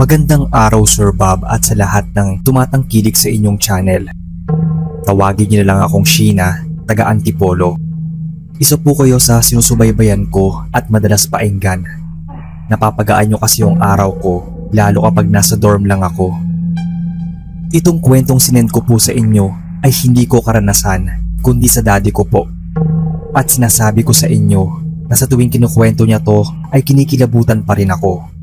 Magandang araw Sir Bob at sa lahat ng tumatangkilik sa inyong channel. Tawagin niyo na lang akong Sheena, taga Antipolo. Isa po kayo sa sinusubaybayan ko at madalas painggan. Napapagaan niyo kasi yung araw ko, lalo kapag nasa dorm lang ako. Itong kwentong sinend ko po sa inyo ay hindi ko karanasan, kundi sa daddy ko po. At sinasabi ko sa inyo na sa tuwing kinukwento niya to ay kinikilabutan pa rin ako.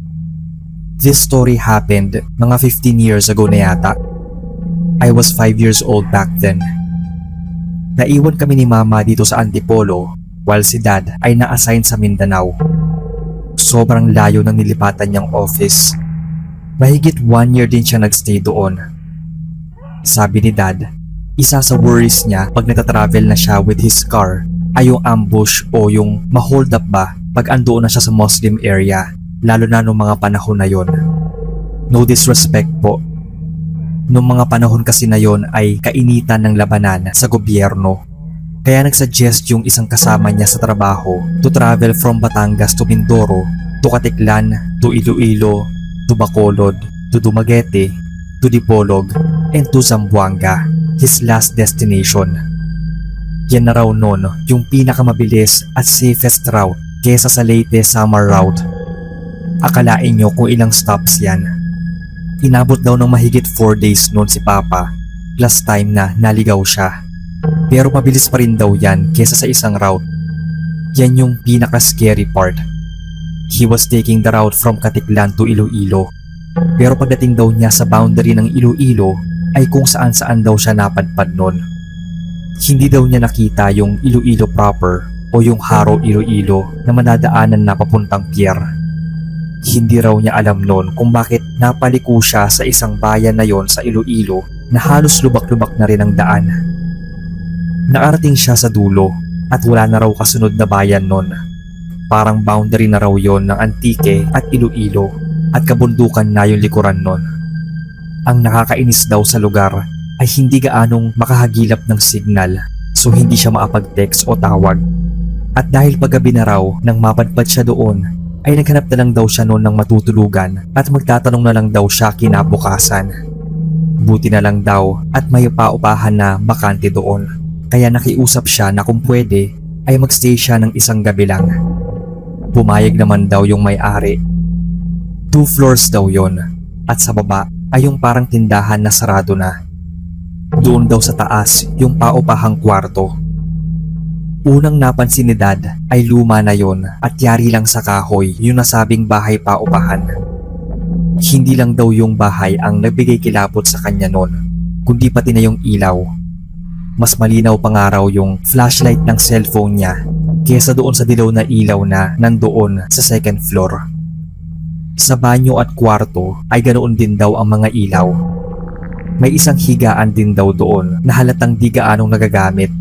This story happened mga 15 years ago na yata. I was 5 years old back then. Naiwan kami ni mama dito sa Antipolo while si dad ay na-assign sa Mindanao. Sobrang layo ng nilipatan niyang office. Mahigit 1 year din siya nagstay doon. Sabi ni dad, isa sa worries niya pag nagtatravel na siya with his car ay yung ambush o yung ma-hold up ba pag andoon na siya sa Muslim area. Lalo na nung mga panahon na yon. No disrespect po. Nung mga panahon kasi na yon ay kainitan ng labanan sa gobyerno. Kaya nagsuggest yung isang kasama niya sa trabaho to travel from Batangas to Mindoro, to Katiklan, to Iloilo, to Bacolod, to Dumaguete, to Dipolog, and to Zamboanga, his last destination. Yan na raw nun yung pinakamabilis at safest route kesa sa Leyte summer route. Akalain nyo kung ilang stops yan. Inabot daw ng mahigit 4 days noon si Papa, plus time na naligaw siya. Pero mabilis pa rin daw yan kesa sa isang route. Yan yung pinaka-scary part. He was taking the route from Katiklan to Iloilo. Pero pagdating daw niya sa boundary ng Iloilo ay kung saan-saan daw siya napadpad noon. Hindi daw niya nakita yung Iloilo proper o yung Haro Iloilo na madadaanan na papuntang pier. Hindi raw niya alam noon kung bakit napaliko siya sa isang bayan na yon sa Iloilo na halos lubak-lubak na rin ang daan. Nakarating siya sa dulo at wala na raw kasunod na bayan noon. Parang boundary na raw yon ng Antique at Iloilo at kabundukan na yung likuran noon. Ang nakakainis daw sa lugar ay hindi gaanong makahagilap ng signal, so hindi siya maapag-text o tawag. At dahil paggabi na raw nang mapadpad siya doon, ay naghanap na lang daw siya noon ng matutulugan at magtatanong na lang daw siya kinabukasan. Buti na lang daw at may paupahan na bakante doon, kaya nakiusap siya na kung pwede ay magstay siya ng isang gabi lang. Pumayag naman daw yung may-ari. 2 floors daw yon at sa baba ay yung parang tindahan na sarado na. Doon daw sa taas yung paupahang kwarto. Unang napansin ni dad ay luma na yon at yari lang sa kahoy yung nasabing bahay paupahan. Hindi lang daw yung bahay ang nagbigay kilabot sa kanya noon, kundi pati na yung ilaw. Mas malinaw pa nga raw yung flashlight ng cellphone niya kesa doon sa dilaw na ilaw na nandoon sa second floor. Sa banyo at kwarto ay ganoon din daw ang mga ilaw. May isang higaan din daw doon na halatang di gaanong nagagamit.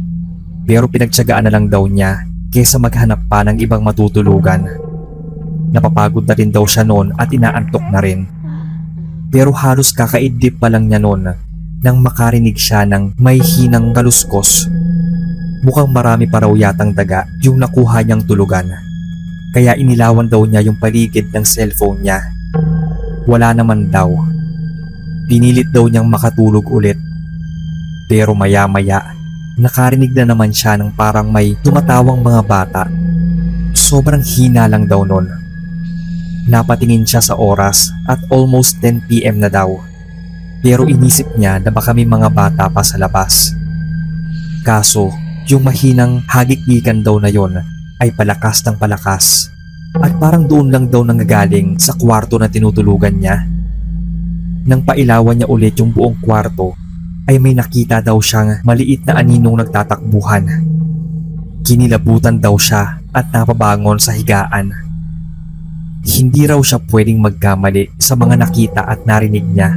Pero pinagtiyagaan na lang daw niya kesa maghanap pa ng ibang matutulugan. Napapagod na rin daw siya noon at inaantok na rin. Pero halos kakaidlip pa lang niya noon nang makarinig siya ng may hinang kaluskos. Mukhang marami pa raw yatang daga yung nakuha niyang tulugan. Kaya inilawan daw niya yung paligid ng cellphone niya. Wala naman daw. Pinilit daw niyang makatulog ulit. Pero maya-maya, nakarinig na naman siya ng parang may tumatawang mga bata. Sobrang hina lang daw nun. Napatingin siya sa oras at almost 10 PM na daw. Pero inisip niya na baka may mga bata pa sa labas. Kaso, yung mahinang hagik-gikan daw na yon ay palakas ng palakas. At parang doon lang daw nanggagaling sa kwarto na tinutulugan niya. Nang pailawan niya ulit yung buong kwarto, ay may nakita daw siyang maliit na aninong nagtatakbuhan. Kinilabutan daw siya at napabangon sa higaan. Hindi raw siya pwedeng magkamali sa mga nakita at narinig niya.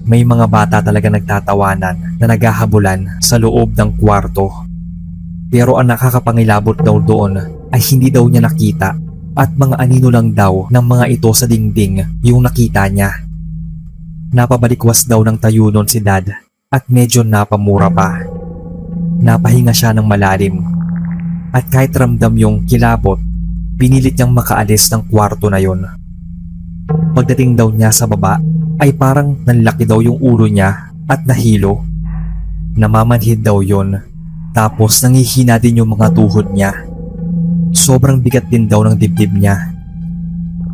May mga bata talaga nagtatawanan na naghahabulan sa loob ng kwarto. Pero ang nakakapangilabot daw doon ay hindi daw niya nakita at mga anino lang daw ng mga ito sa dingding yung nakita niya. Napabalikwas daw ng tayo noon si dad. At medyo napamura pa. Napahinga siya ng malalim. At kahit ramdam yung kilabot, pinilit niyang makaalis ng kwarto na yon. Pagdating daw niya sa baba ay parang nanlaki daw yung ulo niya at nahilo. Namamanhid daw yon. Tapos nangihina din yung mga tuhod niya. Sobrang bigat din daw ng dibdib niya.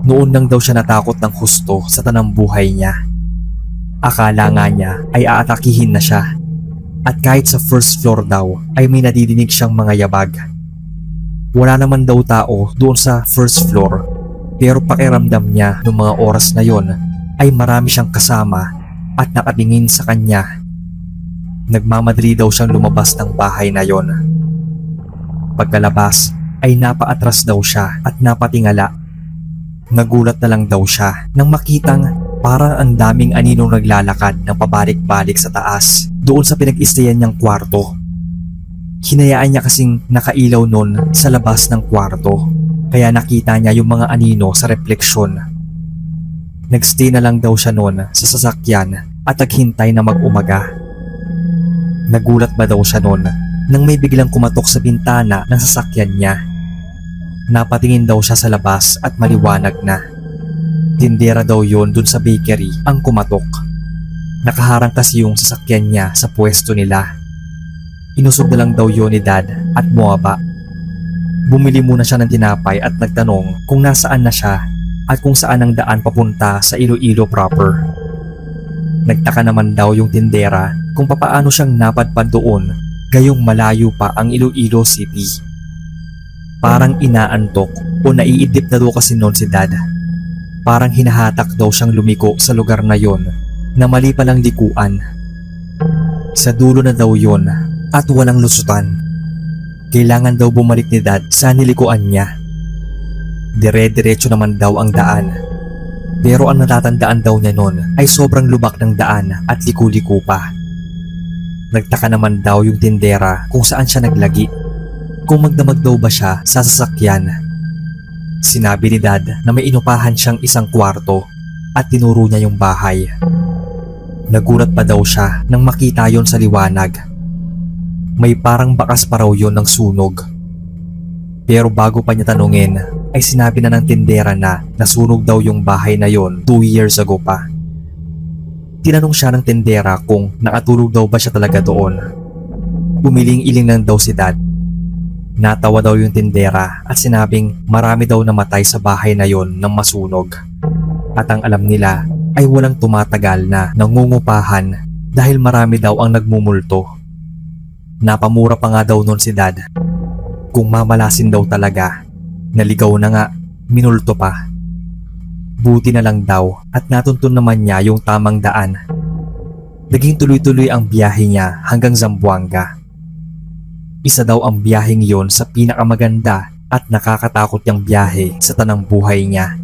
Noon lang daw siya natakot ng husto sa tanang buhay niya. Akala nga niya ay aatakihin na siya. At kahit sa first floor daw ay may nadidinig siyang mga yabag. Wala naman daw tao doon sa first floor, pero pakiramdam niya noong mga oras na yon ay marami siyang kasama at nakatingin sa kanya. Nagmamadali daw siyang lumabas ng bahay na yon. Pagkalabas ay napaatras daw siya at napatingala. Nagulat na lang daw siya nang makitang parang ang daming aninong naglalakad ng pabalik-balik sa taas doon sa pinag-istayan niyang kwarto. Hinayaan niya kasing nakailaw nun sa labas ng kwarto, kaya nakita niya yung mga anino sa refleksyon. Nagstay na lang daw siya nun sa sasakyan at naghintay na mag-umaga. Nagulat ba daw siya nun nang may biglang kumatok sa bintana ng sasakyan niya. Napatingin daw siya sa labas at maliwanag na. Tindera daw yon dun sa bakery ang kumatok. Nakaharang kasi yung sasakyan niya sa pwesto nila. Inusog na lang daw yon ni Dad at bumaba. Bumili muna siya ng tinapay at nagtanong kung nasaan na siya at kung saan ang daan papunta sa Iloilo proper. Nagtaka naman daw yung tindera kung papaano siyang napadpad doon gayong malayo pa ang Iloilo City. Parang inaantok o naiidip na daw kasi noon si Dad. Parang hinahatak daw siyang lumiko sa lugar na yon na mali palang likuan. Sa dulo na daw yon at walang lusutan. Kailangan daw bumalik ni Dad sa nilikuan niya. Dire-diretso naman daw ang daan. Pero ang natatandaan daw niya noon ay sobrang lubak ng daan at liku-liku pa. Nagtaka naman daw yung tindera kung saan siya naglagi. Kung magdamag daw ba siya sa sasakyan. Sinabi ni Dad na may inupahan siyang isang kwarto at tinuro niya yung bahay. Nagulat pa daw siya nang makita yon sa liwanag. May parang bakas pa raw yon ng sunog. Pero bago pa niya tanungin ay sinabi na ng tindera na nasunog daw yung bahay na yon 2 years ago pa. Tinanong siya ng tindera kung nakatulog daw ba siya talaga doon. Umiling-iling lang daw si Dad. Natawa daw yung tindera at sinabing marami daw namatay sa bahay na yon nang masunog. At ang alam nila ay walang tumatagal na nangungupahan dahil marami daw ang nagmumulto. Napamura pa nga daw noon si Dad. Kung mamalasin daw talaga, naligaw na nga, minulto pa. Buti na lang daw at natuntun naman niya yung tamang daan. Naging tuloy-tuloy ang biyahe niya hanggang Zamboanga. Isa daw ang biyaheng yon sa pinakamaganda at nakakatakot niyang biyahe sa tanang buhay niya.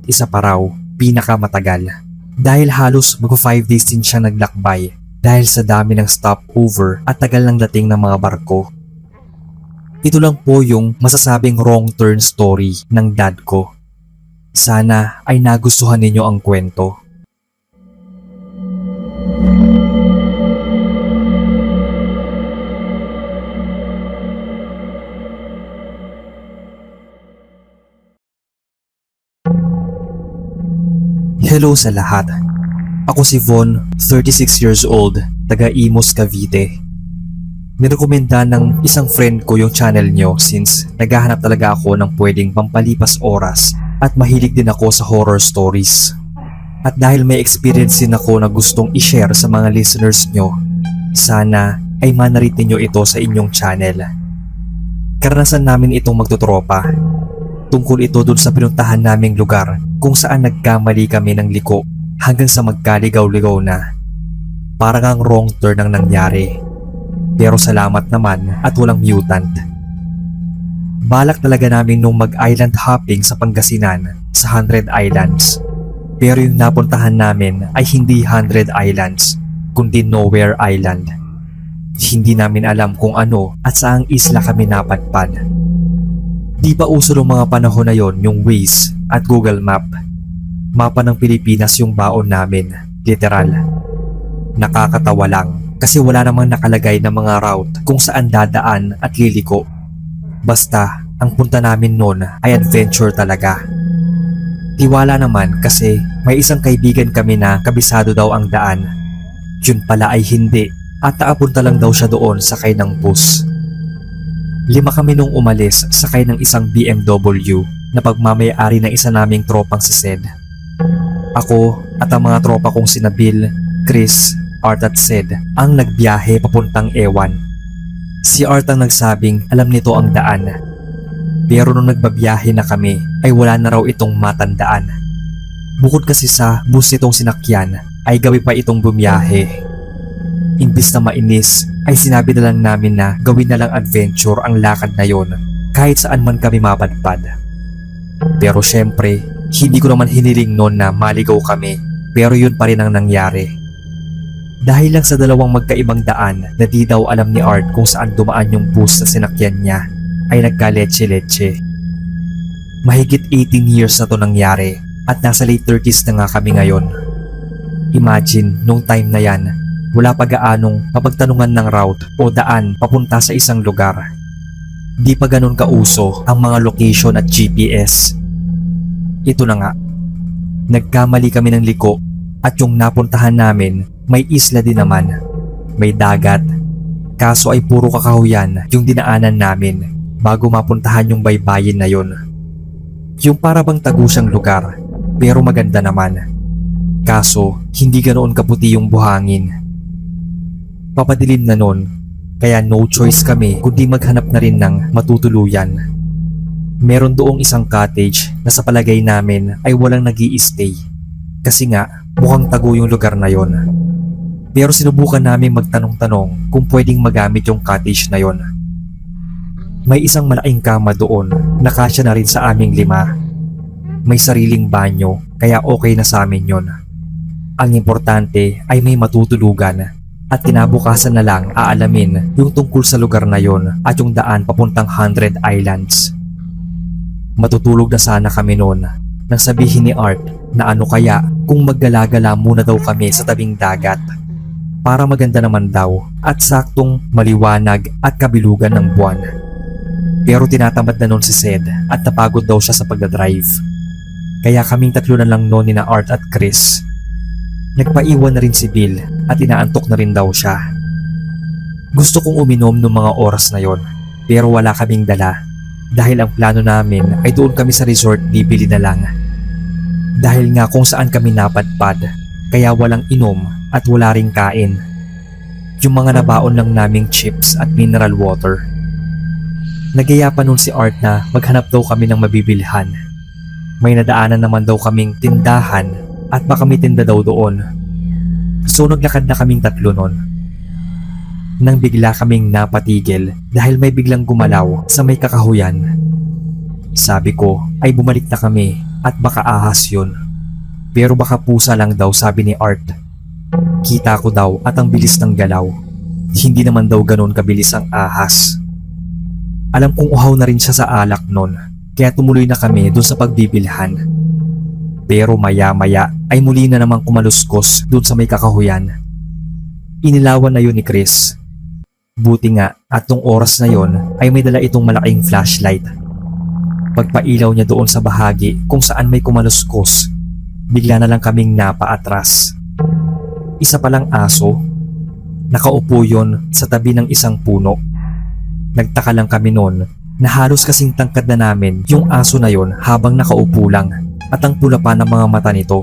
Isa pa raw, pinakamatagal. Dahil halos mag-5 days din siya naglakbay dahil sa dami ng stopover at tagal ng dating ng mga barko. Ito lang po yung masasabing wrong turn story ng dad ko. Sana ay nagustuhan ninyo ang kwento. Hello sa lahat. Ako si Von, 36 years old, taga Imus, Cavite. Nirekomenda ng isang friend ko yung channel nyo since naghahanap talaga ako ng pwedeng pampalipas oras at mahilig din ako sa horror stories. At dahil may experience din ako na gustong i-share sa mga listeners nyo, sana ay manaritin nyo ito sa inyong channel. Karanasan namin itong magtutropa. Tungkol ito dun sa pinuntahan naming lugar kung saan nagkamali kami ng liko hanggang sa magkaligaw-ligaw na. Parang ang wrong turn ang nangyari. Pero salamat naman at walang mutant. Balak talaga namin nung mag-island hopping sa Pangasinan sa 100 Islands. Pero yung napuntahan namin ay hindi 100 Islands, kundi Nowhere Island. Hindi namin alam kung ano at saang isla kami napadpad. Di ba uso ng mga panahon na yon yung Waze at Google Map? Mapa ng Pilipinas yung baon namin, literal. Nakakatawa lang kasi wala namang nakalagay na mga route kung saan dadaan at liliko. Basta, ang punta namin noon ay adventure talaga. Tiwala naman kasi may isang kaibigan kami na kabisado daw ang daan. Yun pala ay hindi at naapunta lang daw siya doon sakay ng bus. 5 kami nung umalis sakay ng isang BMW na pagmamayari ng isa naming tropang si Sed. Ako at ang mga tropa kong sina Bill, Chris, Art at Sed ang nagbiyahe papuntang Ewan. Si Art ang nagsabing alam nito ang daan. Pero nung nagbabiyahe na kami ay wala na raw itong matandaan. Bukod kasi sa bus nitong sinakyan ay gabi pa itong bumiyahe. Imbis na mainis ay sinabi na lang namin na gawin na lang adventure ang lakad na yon kahit saan man kami mapadpad. Pero syempre, hindi ko naman hiniling noon na maligaw kami pero yun pa rin ang nangyari. Dahil lang sa dalawang magkaibang daan na di daw alam ni Art kung saan dumaan yung bus na sinakyan niya ay nagkaletse-letse. Mahigit 18 years na to nangyari at nasa late 30s na nga kami ngayon. Imagine nung time na yan, wala pa gaanong mapagtanungan ng route o daan papunta sa isang lugar. Di pa ganun kauso ang mga location at GPS. Ito na nga, nagkamali kami ng liko at yung napuntahan namin may isla din naman, may dagat. Kaso ay puro kakahuyan yung dinaanan namin bago mapuntahan yung baybayin na yon. Yung para bang tagusang lugar pero maganda naman. Kaso hindi ganoon kaputi yung buhangin. Papadilim na nun kaya no choice kami kundi maghanap na rin ng matutuluyan. Meron doong isang cottage na sa palagay namin ay walang nag-i-stay kasi nga mukhang tago yung lugar na yon. Pero sinubukan namin magtanong-tanong kung pwedeng magamit yung cottage na yon. May isang malaking kama doon na kasya na rin sa aming 5. May sariling banyo kaya okay na sa amin yon. Ang importante ay may matutulugan at kinabukasan na lang aalamin yung tungkol sa lugar na yon at yung daan papuntang 100 Islands. Matutulog na sana kami noon nang sabihin ni Art na ano kaya kung maggala-gala muna daw kami sa tabing dagat para maganda naman daw at saktong maliwanag at kabilugan ng buwan. Pero tinatamad na noon si Sed at napagod daw siya sa pagdadrive. Kaya kaming 3 na lang noon ni na Art at Chris. Nagpaiwan na rin si Bill at inaantok na rin daw siya. Gusto kong uminom noong mga oras na yon pero wala kaming dala dahil ang plano namin ay doon kami sa resort bibili na lang. Dahil nga kung saan kami napadpad kaya walang inom at wala ring kain. Yung mga nabaon lang naming chips at mineral water. Nagaya pa nun si Art na maghanap daw kami ng mabibilhan. May nadaanan naman daw kaming tindahan at baka may tinda daw doon. So naglakad na kaming 3 nun. Nang bigla kaming napatigil dahil may biglang gumalaw sa may kakahuyan. Sabi ko ay bumalik na kami at baka ahas yun. Pero baka pusa lang daw sabi ni Art. Kita ko daw at ang bilis ng galaw. Hindi naman daw ganon kabilis ang ahas. Alam kong uhaw na rin siya sa alak nun, kaya tumuloy na kami dun sa pagbibilhan. Pero maya-maya ay muli na namang kumaluskos dun sa may kakahuyan. Inilawan na yun ni Chris. Buti nga at nung oras na yon ay may dala itong malaking flashlight. Pagpailaw niya doon sa bahagi kung saan may kumaluskos, bigla na lang kaming napaatras. Isa palang aso. Nakaupo yon sa tabi ng isang puno. Nagtaka lang kami noon na halos kasing tangkad na namin yung aso na yon habang nakaupo lang at ang pula pa ng mga mata nito.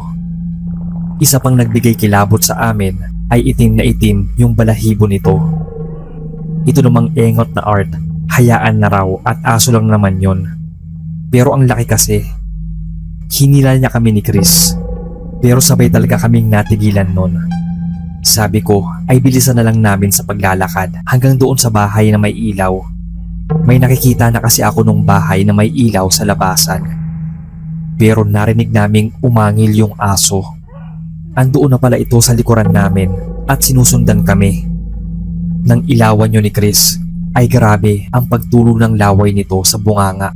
Isa pang nagbigay kilabot sa amin ay itim na itim yung balahibo nito. Ito namang engot na Art, hayaan na raw at aso lang naman yon. Pero ang laki kasi. Hinila niya kami ni Chris. Pero sabay talaga kaming natigilan nun. Sabi ko ay bilisan na lang namin sa paglalakad hanggang doon sa bahay na may ilaw. May nakikita na kasi ako nung bahay na may ilaw sa labasan. Pero narinig naming umangil yung aso. Andoon na pala ito sa likuran namin at sinusundan kami. Nang ilawan yun ni Chris ay grabe ang pagtulog ng laway nito sa bunganga.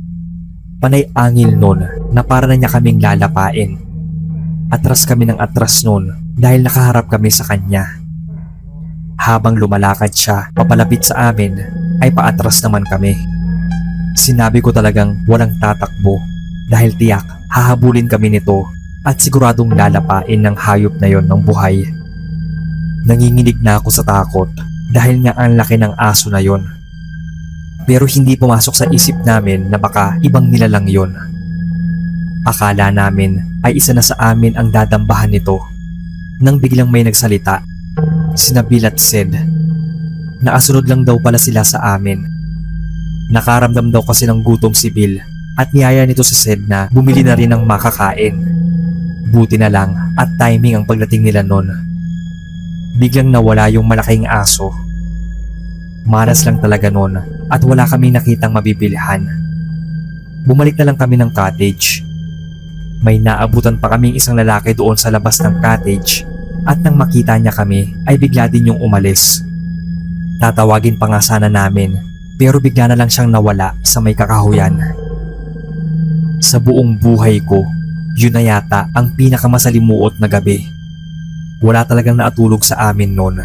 Panay angil nun na para na niya kaming lalapain. Atras kami ng atras nun dahil nakaharap kami sa kanya. Habang lumalakad siya papalapit sa amin ay paatras naman kami. Sinabi ko talagang walang tatakbo dahil tiyak hahabulin kami nito at siguradong lalapain ng hayop na yon ng buhay. Nanginginig na ako sa takot dahil nga ang laki ng aso na yon. Pero hindi pumasok sa isip namin na baka ibang nilalang yon. Akala namin ay isa na sa amin ang dadambahan nito nang biglang may nagsalita. Sina Bill at Sed. Nakasunod lang daw pala sila sa amin. Nakaramdam daw kasi ng gutom si Bill at niyaya nito si Sed na bumili na rin ng makakain. Buti na lang at timing ang pagdating nila nun. Biglang nawala yung malaking aso. Malas lang talaga nun at wala kaming nakitang mabibilhan. Bumalik na lang kami ng cottage. May naabutan pa kaming isang lalaki doon sa labas ng cottage at nang makita niya kami ay bigla din yung umalis. Tatawagin pa nga sana namin pero bigla na lang siyang nawala sa may kakahuyan. Sa buong buhay ko, yun na yata ang pinakamasalimuot na gabi. Wala talagang naatulog sa amin noon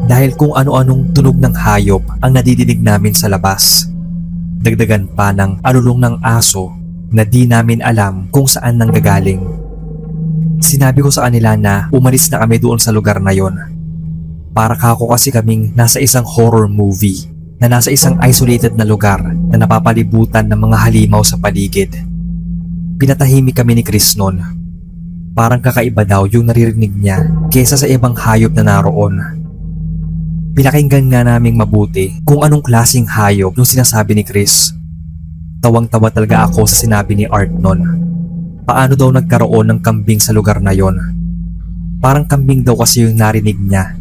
dahil kung ano-anong tunog ng hayop ang nadidinig namin sa labas. Dagdagan pa ng alulong ng aso na di namin alam kung saan nanggagaling. Sinabi ko sa kanila na umalis na kami doon sa lugar na yon. Para kako kasi kaming nasa isang horror movie na nasa isang isolated na lugar na napapalibutan ng mga halimaw sa paligid. Pinatahimik kami ni Chris noon. Parang kakaiba daw yung naririnig niya kesa sa ibang hayop na naroon. Pinakinggan nga naming mabuti kung anong klaseng hayop yung sinasabi ni Chris. Tawang-tawa talaga ako sa sinabi ni Art noon. Paano daw nagkaroon ng kambing sa lugar na yon? Parang kambing daw kasi yung narinig niya.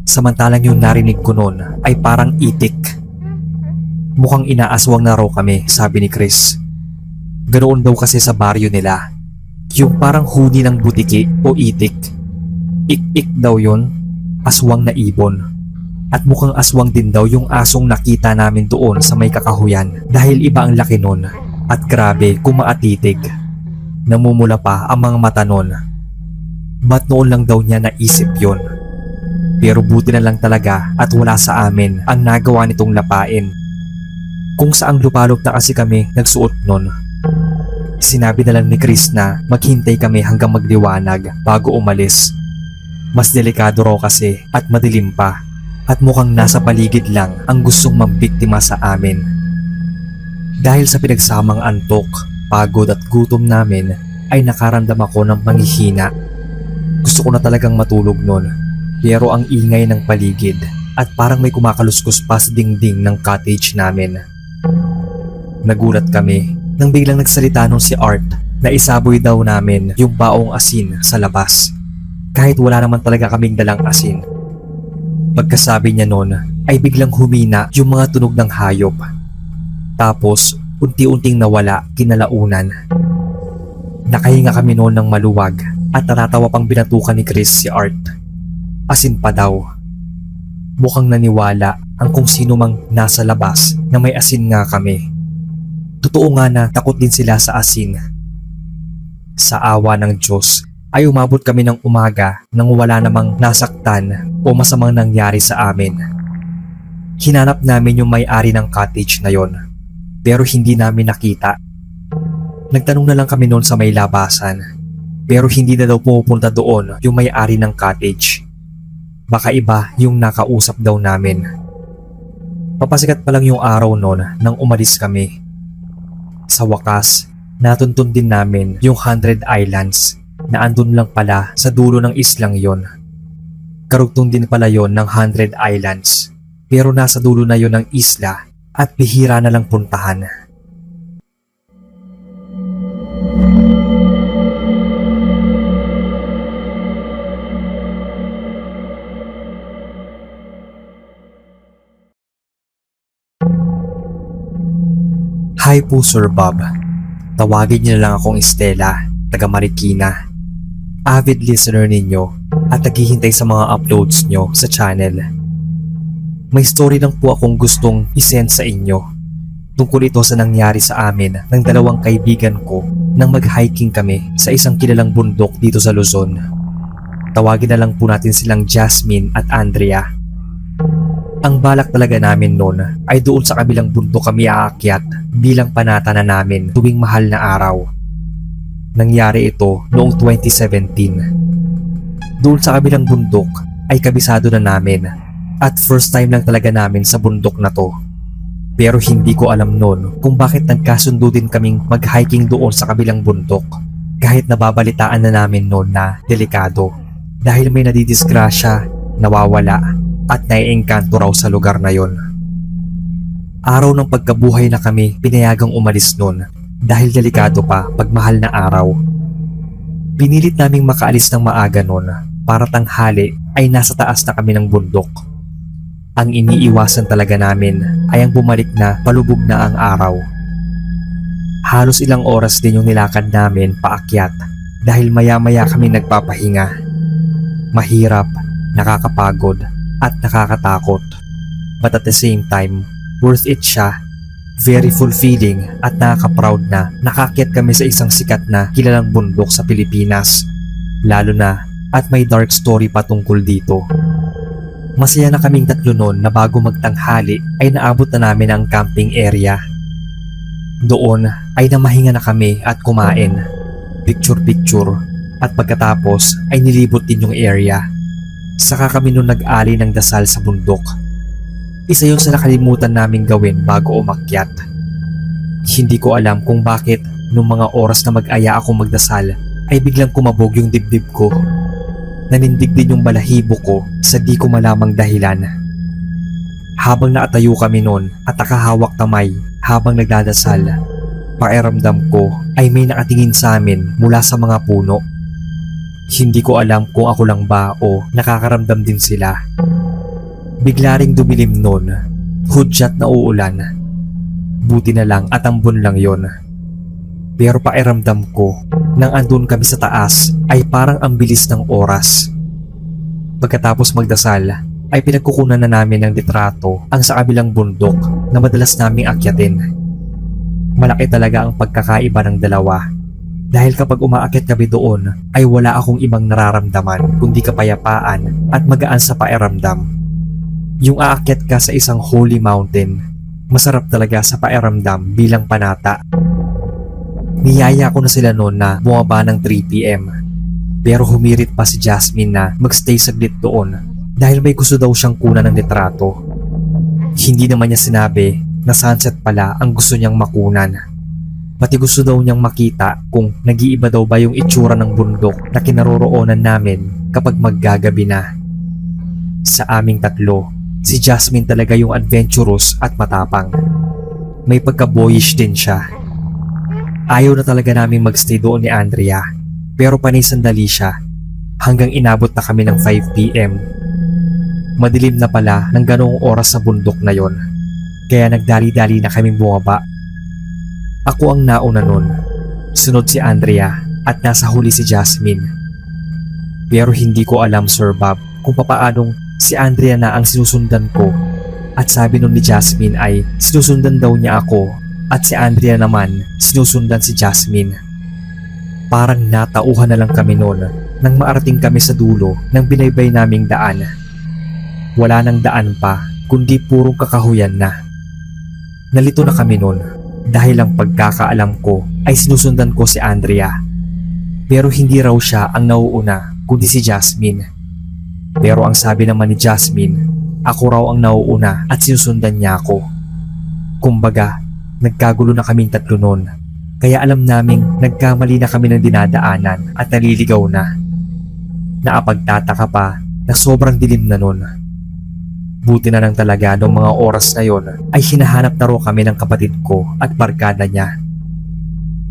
Samantalang yung narinig ko noon ay parang itik. Mukhang inaaswang na raw kami, sabi ni Chris. Ganoon daw kasi sa baryo nila. Yung parang huni ng butiki o itik. Ik-ik daw yon, aswang na ibon. At mukhang aswang din daw yung asong nakita namin doon sa may kakahuyan dahil iba ang laki nun at grabe kung maatitig. Namumula pa ang mga mata nun. Ba't noon lang daw niya naisip yon? Pero buti na lang talaga at wala sa amin ang nagawa nitong lapain. Kung saang lupalop na kasi kami nagsuot nun. Sinabi na lang ni Chris na maghintay kami hanggang magliwanag bago umalis. Mas delikado raw kasi at madilim pa. At mukhang nasa paligid lang ang gustong mambiktima sa amin. Dahil sa pinagsamang antok, pagod at gutom namin ay nakaramdam ako ng panghihina. Gusto ko na talagang matulog noon pero ang ingay ng paligid at parang may kumakaluskos pa sa dingding ng cottage namin. Nagulat kami nang biglang nagsalita nun si Art na isaboy daw namin yung baong asin sa labas kahit wala naman talaga kaming dalang asin. Pagkasabi niya noon ay biglang humina yung mga tunog ng hayop. Tapos unti-unting nawala kinalaunan. Nakahinga kami noon ng maluwag at natatawa pang binatukan ni Chris si Art. Asin pa daw. Mukhang naniwala ang kung sino mang nasa labas na may asin nga kami. Totoo nga na takot din sila sa asin. Sa awa ng Diyos ay umabot kami ng umaga nang wala namang nasaktan o masamang nangyari sa amin. Hinanap namin yung may-ari ng cottage na yon pero hindi namin nakita. Nagtanong na lang kami noon sa may labasan pero hindi na daw pumupunta doon yung may-ari ng cottage. Baka iba yung nakausap daw namin. Papasikat pa lang yung araw noon nang umalis kami. Sa wakas, natuntun din namin yung 100 Islands na andun lang pala sa dulo ng islang yon. Karugtong din pala yon ng 100 Islands pero nasa dulo na yon ng isla at bihira na lang puntahan. Hi po Sir Bob. Tawagin niyo na lang akong Estela, taga Marikina. Avid listener ninyo at naghihintay sa mga uploads nyo sa channel. May story lang po akong gustong isend sa inyo. Tungkol ito sa nangyari sa amin ng dalawang kaibigan ko nang mag-hiking kami sa isang kilalang bundok dito sa Luzon. Tawagin na lang po natin silang Jasmine at Andrea. Ang balak talaga namin noon ay doon sa kabilang bundok kami aakyat bilang panata na namin tuwing mahal na araw. Nangyari ito noong 2017. Doon sa kabilang bundok ay kabisado na namin at first time lang talaga namin sa bundok na to. Pero hindi ko alam noon kung bakit nagkasundo din kaming mag-hiking doon sa kabilang bundok kahit nababalitaan na namin noon na delikado dahil may nadidisgrasya, nawawala at naiengkanto raw sa lugar na yon. Araw ng pagkabuhay na kami pinayagang umalis noon dahil delikado pa pag mahal na araw. Pinilit naming makaalis ng maaga noon para tanghali ay nasa taas na kami ng bundok. Ang iniiwasan talaga namin ay ang bumalik na palubog na ang araw. Halos ilang oras din yung nilakad namin paakyat dahil maya-maya kami nagpapahinga. Mahirap, nakakapagod at nakakatakot. But at the same time, worth it siya. Very fulfilling at nakaka-proud na nakakyat kami sa isang sikat na kilalang bundok sa Pilipinas. Lalo na at may dark story pa tungkol dito. Masaya na kaming tatlo noon na bago magtanghali ay naabot na namin ang camping area. Doon ay namahinga na kami at kumain, picture-picture at pagkatapos ay nilibot din yung area. Saka kami noon nag-ali ng dasal sa bundok. Isa yun sa nakalimutan naming gawin bago umakyat. Hindi ko alam kung bakit nung mga oras na mag-aya ako magdasal ay biglang kumabog yung dibdib ko. Nanindig din yung balahibo ko sa di ko malamang dahilan. Habang naatayo kami noon at nakahawak kamay habang nagdadasal, pakiramdam ko ay may nakatingin sa amin mula sa mga puno. Hindi ko alam kung ako lang ba o nakakaramdam din sila. Bigla ring dumilim noon, hudyat na uulan. Buti na lang at ambon lang yon. Pero pakiramdam ko nang andun kami sa taas ay parang ang bilis ng oras. Pagkatapos magdasal ay pinagkukunan na namin ng litrato ang sa kabilang bundok na madalas naming akyatin. Malaki talaga ang pagkakaiba ng dalawa dahil kapag umaakyat kami doon ay wala akong ibang nararamdaman kundi kapayapaan at magaan sa pakiramdam. Yung aakyat ka sa isang holy mountain, masarap talaga sa pakiramdam bilang panata. Niyaya ko na sila noon na bumaba ng 3 PM. Pero humirit pa si Jasmine na magstay saglit doon dahil may gusto daw siyang kunan ng litrato. Hindi naman niya sinabi na sunset pala ang gusto niyang makunan. Pati gusto daw niyang makita kung nag-iiba daw ba yung itsura ng bundok na kinaroroonan namin kapag maggagabi na. Sa aming tatlo, si Jasmine talaga yung adventurous at matapang. May pagka-boyish din siya. Ayaw na talaga naming magstay doon ni Andrea pero panay sandali siya hanggang inabot na kami ng 5 PM. Madilim na pala ng ganoong oras sa bundok na yon kaya nagdali-dali na kaming bumaba. Ako ang nauna nun, sunod si Andrea at nasa huli si Jasmine. Pero hindi ko alam Sir Bob kung papaanong si Andrea na ang sinusundan ko at sabi nun ni Jasmine ay sinusundan daw niya ako at si Andrea naman sinusundan si Jasmine. Parang natauhan na lang kami noon nang maarating kami sa dulo ng binaybay naming daan. Wala nang daan pa kundi purong kakahuyan na. Nalito na kami noon dahil ang pagkakaalam ko ay sinusundan ko si Andrea. Pero hindi raw siya ang nauuna kundi si Jasmine. Pero ang sabi naman ni Jasmine, ako raw ang nauuna at sinusundan niya ako. Kumbaga, nagkagulo na kaming tatlo noon. Kaya alam naming nagkamali na kami ng dinadaanan at naliligaw na. Naapagtataka pa na sobrang dilim na nun. Buti na lang talaga noong mga oras na yon ay hinahanap na raw kami ng kapatid ko at barkada niya.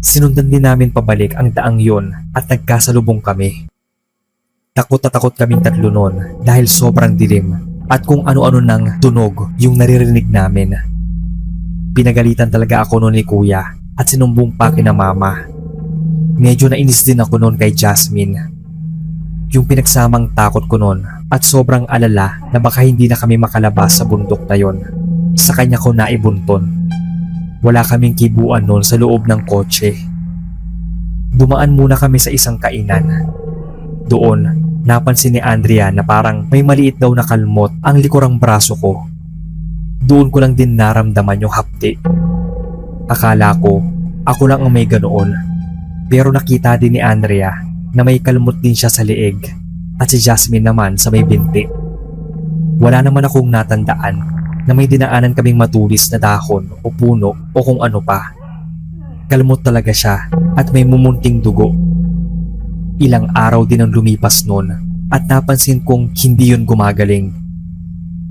Sinundan din namin pabalik ang daang yon at nagkasalubong kami. Takot na takot kaming tatlo noon dahil sobrang dilim at kung ano-ano nang tunog yung naririnig namin. Pinagalitan talaga ako noon ni Kuya at sinumbong pa kina Mama. Medyo nainis din ako noon kay Jasmine. Yung pinagsamang takot ko noon at sobrang alala na baka hindi na kami makalabas sa bundok na yon. Sa kanya ko naibunton. Wala kaming kibuan noon sa loob ng kotse. Dumaan muna kami sa isang kainan. Doon, napansin ni Andrea na parang may maliit daw na kalmot ang likurang braso ko. Doon ko lang din naramdaman yung hapti. Akala ko, ako lang ang may ganoon. Pero nakita din ni Andrea na may kalmot din siya sa leeg at si Jasmine naman sa may binti. Wala naman akong natandaan na may dinaanan kaming matulis na dahon o puno o kung ano pa. Kalmot talaga siya at may mumunting dugo. Ilang araw din ang lumipas noon at napansin kong hindi yun gumagaling.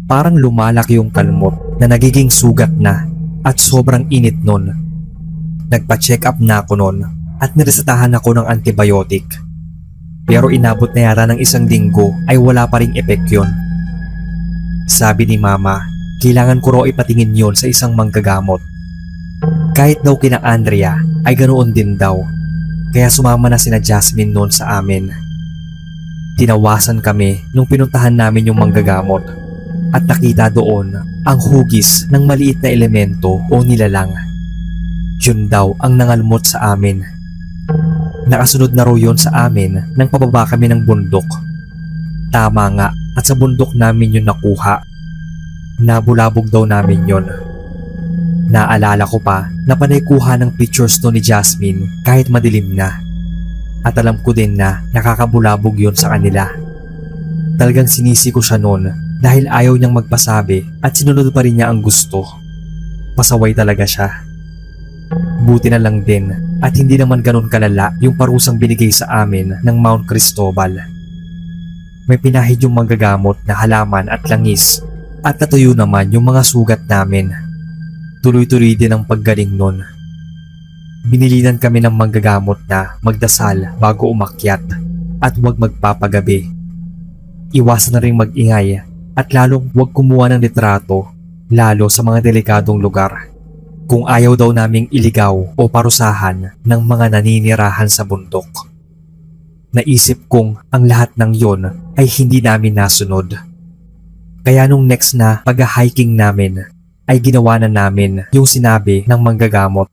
Parang lumalaki yung kalmot na nagiging sugat na at sobrang init noon. Nagpa-check up na ako noon at niresetahan ako ng antibiotic. Pero inabot na yata ng 1 linggo ay wala pa ring epek yun. Sabi ni Mama, kailangan ko raw ipatingin yon sa isang manggagamot. Kahit daw kina Andrea ay ganoon din daw. Kaya sumama na sina Jasmine noon sa amin. Tinawasan kami nung pinuntahan namin yung manggagamot at nakita doon ang hugis ng maliit na elemento o nilalang. Yun daw ang nangalmot sa amin. Nakasunod na raw yun sa amin nang pababa kami ng bundok. Tama nga at sa bundok namin yun nakuha. Nabulabog daw namin yun. Naalala ko pa na panay kuha ng pictures to ni Jasmine kahit madilim na. At alam ko din na nakakabulabog yun sa kanila. Talagang sinisi ko siya noon dahil ayaw niyang magpasabi at sinunod pa rin niya ang gusto. Pasaway talaga siya. Buti na lang din at hindi naman ganun kalala yung parusang binigay sa amin ng Mount Cristobal. May pinahid yung manggagamot na halaman at langis at natuyo naman yung mga sugat namin. Tuloy-tuloy din ang paggaling nun. Binilinan kami ng manggagamot na magdasal bago umakyat at huwag magpapagabi. Iwasan na rin mag-ingay at lalong huwag kumuha ng litrato lalo sa mga delikadong lugar. Kung ayaw daw naming iligaw o parusahan ng mga naninirahan sa bundok. Naisip kong ang lahat ng yon ay hindi namin nasunod. Kaya nung next na pag-hiking namin ay ginawa na namin yung sinabi ng manggagamot.